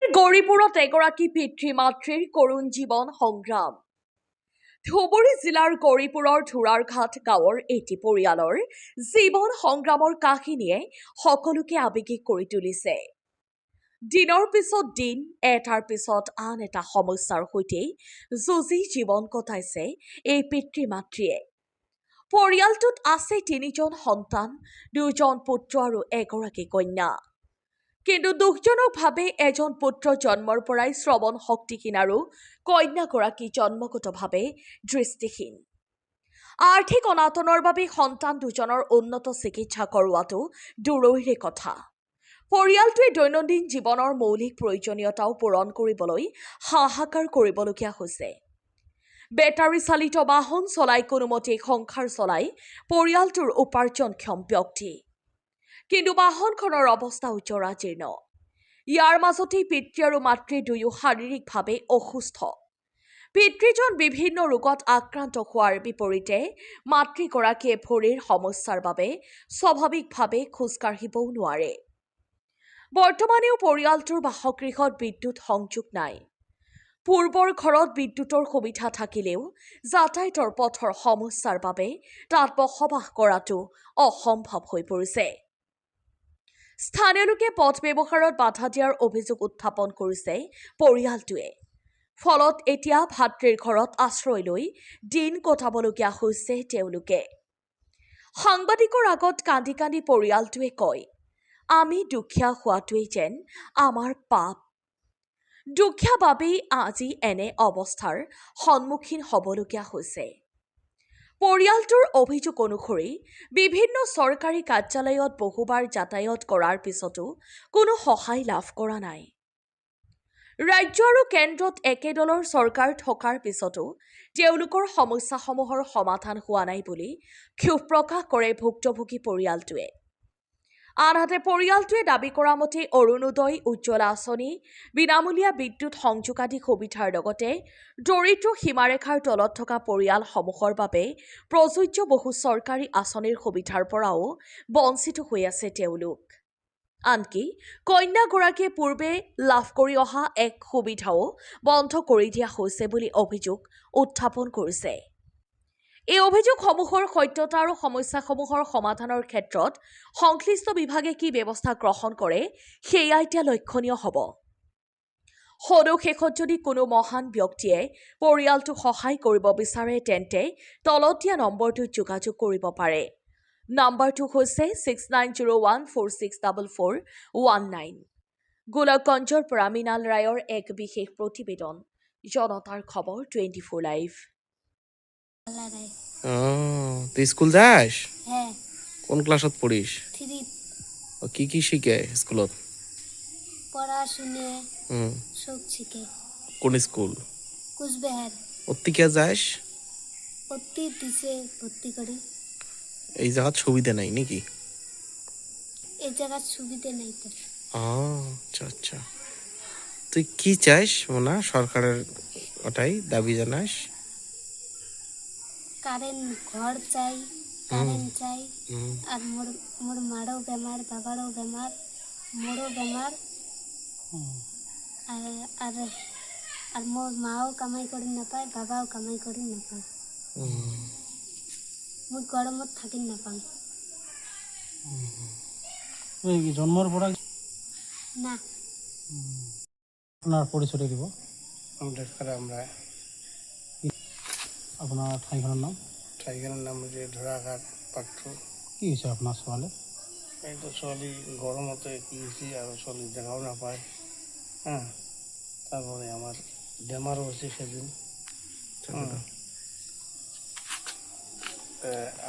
গৌৰীপুৰত এগৰাকী পিতৃ মাতৃৰ কৰুণ জীৱন সংগ্ৰাম। ধুবুৰী জিলাৰ গৌৰীপুৰৰ ধোৰাৰঘাট গাঁৱৰ এটি পৰিয়ালৰ জীৱন সংগ্ৰামৰ কাহিনীয়ে সকলোকে আৱেগিক কৰি তুলিছে। দিনৰ পিছত দিন, এটাৰ পিছত আন এটা সমস্যাৰ সৈতে যুঁজি জীৱন কটাইছে এই পিতৃ মাতৃয়ে। পৰিয়ালটোত আছে ৩জন সন্তান, 2জন পুত্ৰ আৰু এগৰাকী কন্যা। কিন্তু দুখজনকভাৱে এজন পুত্ৰ জন্মৰ পৰাই শ্ৰৱণ শক্তিহীন আৰু কন্যাগৰাকী জন্মগতভাৱে দৃষ্টিহীন। আৰ্থিক অনাটনৰ বাবে সন্তান দুজনৰ উন্নত চিকিৎসা কৰোৱাটো দূৰৈৰে কথা। পৰিয়ালটোৱে দৈনন্দিন জীৱনৰ মৌলিক প্ৰয়োজনীয়তাও পূৰণ কৰিবলৈ হাহাকাৰ কৰিবলগীয়া হৈছে। বেটাৰী চালিত বাহন চলাই কোনোমতে সংসাৰ চলাই পৰিয়ালটোৰ উপাৰ্জনক্ষম ব্যক্তি। কিন্তু বাহনখনৰ অৱস্থা জৰাজীৰ্ণ। ইয়াৰ মাজতেই পিতৃ আৰু মাতৃ দুয়ো শাৰীৰিকভাৱে অসুস্থ। পিতৃজন বিভিন্ন ৰোগত আক্ৰান্ত হোৱাৰ বিপৰীতে মাতৃগৰাকীয়ে ভৰিৰ সমস্যাৰ বাবে স্বাভাৱিকভাৱে খোজকাঢ়িবও নোৱাৰে। বৰ্তমানেও পৰিয়ালটোৰ বাসগৃহত বিদ্যুৎ সংযোগ নাই। পূৰ্বৰ ঘৰত বিদ্যুৎৰ সুবিধা থাকিলেও যাতায়াতৰ পথৰ সমস্যাৰ বাবে তাত বসবাস কৰাটো অসম্ভৱ হৈ পৰিছে। স্থানীয় লোকে পথ ব্যৱহাৰত বাধা দিয়াৰ অভিযোগ উত্থাপন কৰিছে পৰিয়ালটোৱে। ফলত এতিয়া ভাতৃৰ ঘৰত আশ্ৰয় লৈ দিন কটাবলগীয়া হৈছে তেওঁলোকে। সাংবাদিকৰ আগত কান্দি কান্দি পৰিয়ালটোৱে কয়, আমি দুখীয়া হোৱাটোৱেই যেন আমাৰ পাপ। দুখীয়া বাবেই আজি এনে অৱস্থাৰ সন্মুখীন হ'বলগীয়া হৈছে। পৰিয়ালটোৰ অভিযোগ অনুসৰি বিভিন্ন চৰকাৰী কাৰ্যালয়ত বহুবাৰ যাতায়াত কৰাৰ পিছতো কোনো সহায় লাভ কৰা নাই। ৰাজ্য আৰু কেন্দ্ৰত একেদলৰ চৰকাৰ থকাৰ পিছতো তেওঁলোকৰ সমস্যাসমূহৰ সমাধান হোৱা নাই বুলি ক্ষোভ প্ৰকাশ কৰে ভুক্তভোগী পৰিয়ালটোৱে। আনহাতে পৰিয়ালটোৱে দাবী কৰা মতে অৰুণোদয়, উজ্জ্বলা আঁচনি, বিনামূলীয়া বিদ্যুৎ সংযোগ আদি সুবিধাৰ লগতে দৰিদ্ৰ সীমাৰেখাৰ তলত থকা পৰিয়ালসমূহৰ বাবে প্ৰযোজ্য বহু চৰকাৰী আঁচনিৰ সুবিধাৰ পৰাও বঞ্চিত হৈ আছে তেওঁলোক। আনকি কন্যাগৰাকীয়ে পূৰ্বে লাভ কৰি অহা এক সুবিধাও বন্ধ কৰি দিয়া হৈছে বুলি অভিযোগ উত্থাপন কৰিছে। এই অভিযোগসমূহৰ সত্যতা আৰু সমস্যাসমূহৰ সমাধানৰ ক্ষেত্ৰত সংশ্লিষ্ট বিভাগে কি ব্যৱস্থা গ্ৰহণ কৰে সেয়া এতিয়া লক্ষণীয় হ'ব। সদৌ শেষত যদি কোনো মহান ব্যক্তিয়ে পৰিয়ালটোক সহায় কৰিব বিচাৰে তেন্তে তলত দিয়া নম্বৰটোত যোগাযোগ কৰিব পাৰে। নম্বৰটো হৈছে 6901464419। গোলকগঞ্জৰ পৰা মৃণাল ৰায়ৰ এক বিশেষ প্ৰতিবেদন। জনতাৰ খবৰ 24 লাইভ। তুই স্কুল যাস? হ্যাঁ, কোন ক্লাসত পড়িস? 3 কি কি শিখে স্কুলত? পড়াশুনে সব শিখে। কোন স্কুল? কুচবিহার। অত্তিকে যাস? ভর্তি দিছে, ভর্তি করি। এই জায়গাত সুবিধা নাই নাকি? এই জায়গার সুবিধা নাই তো। আচ্ছা আচ্ছা। তুই কি চাস মোনা সরকারের ওটাই দাবি জানাস? কারেন্ট ঘর চাই, কারেন্ট চাই। আর মোর মারও বেমার, বাবারও বেমার, মোরও বেমার। আর আর আর মোর মাও কামাই করি না পায়, বাবাও কামাই করি না পায়। মোর গরমত থাকি না পাই। জন্মৰ পৰা না, আপোনাৰ পৰিচয় দিব। আমৰা আপোনাৰ ঠাইখনৰ নাম? ঠাইখনৰ নাম যে ধৰাঘাট পাঠ্য। কি হৈছে আপোনাৰ ছোৱালী? এইটো ছোৱালী গৰমতে কি হৈছে আৰু ছোৱালী দেখাও নাপায়। হ্যাঁ, তারপরে আমার বেমারও হয়েছে সেদিন।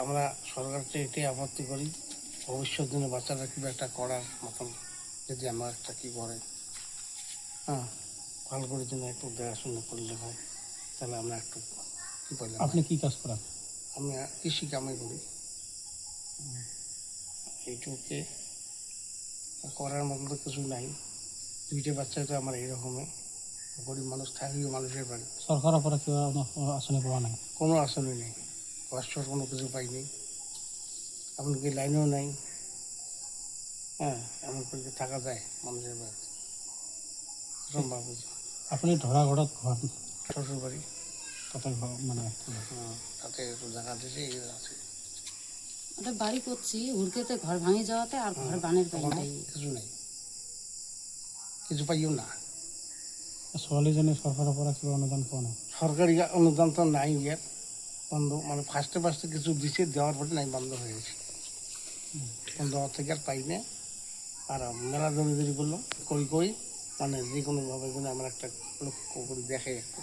আমরা সরকারকে এটাই আপত্তি করি, ভবিষ্যৎ দিনে বাচ্চারা কিংবা একটা করার মতন যদি আমার একটা কি করে, হ্যাঁ, ভালো করে জন্য একটু দেখাশোনা করলে হয়, তাহলে আমরা একটু কী করলাম। আপনি কি কাজ করেন? আমি কৃষি কামাই করি। এইটুকে করার মতন তো কিছু নাই। 2টা বাচ্চা তো আমার এইরকমই, গরিব মানুষ থাকিও মানুষের বাড়ি। চৰকাৰৰ পৰা কিবা আঁচনি পোৱা নাই? কোনো আঁচনি নেই, কষ্টর কোনো কিছু পাইনি, এমনকি লাইনও নাই। হ্যাঁ, এমন করে থাকা যায় মানুষের বাড়ি? প্রথম ভাবছি আপুনি ধৰা ঘৰত ঘৰ শ্বশুৰ বাড়ি তাতে ঘৰ মানে তাতে একটু জায়গা দিয়েছে এই আছে ওটা বাড়ি করছি হুড়কেতে ঘর ভাঙে যাওয়াতে আর ঘর বানের তখন পাইটাই কিছু নেই কিছু পাইও না ছোৱালীজনী চৰকাৰৰ পৰা কিবা অনুদান পোৱা নাই? সরকারি অনুদান তো নাই ইয়ার বন্ধ মানে ফার্স্টে ফার্স্টে কিছু দিছে দেওয়ার পরে নাই বন্ধ হয়ে গেছে বন্ধ হওয়ার থেকে আর পাই না আর মেলা দৌড়ি করলো কই কই মানে যে কোনোভাবে আমরা একটা লক্ষ্য করে দেখে একটু